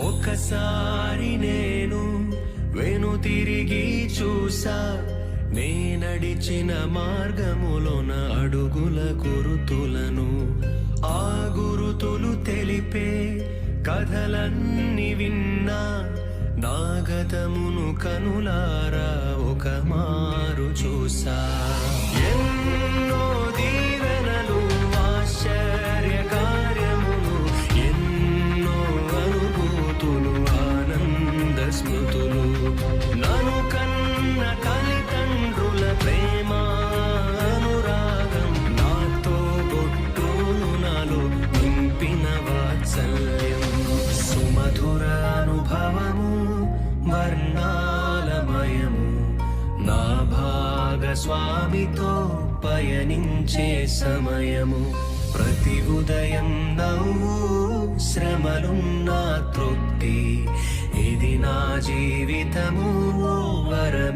ఒకసారి నేను వెనుతిరిగి చూసా, నే నడిచిన మార్గములోన అడుగుల గురుతులను. ఆ గురుతులు తెలిపే కథలన్నీ విన్నా, నా గతమును కనులారా ఒక మారు చూసా. ఎన్నో దీవెనలు, ఆశ్చర్య కార్యములు, ఎన్నో అనుభూతులు, ఆనంద స్మృతులు, నను కన్న తల్లిదండ్రుల ప్రేమ అనురాగం, నాతో బొట్టును నాలో నింపిన వాత్సల్యం, సుమధుర అనుభవము వర్ణాలమయము, నా భాగస్వామితో పయనించే సమయము. ప్రతి ఉదయం నవ్వు, శ్రమలున్నా తృప్తి, ఇది నా జీవితము ఓ వరం.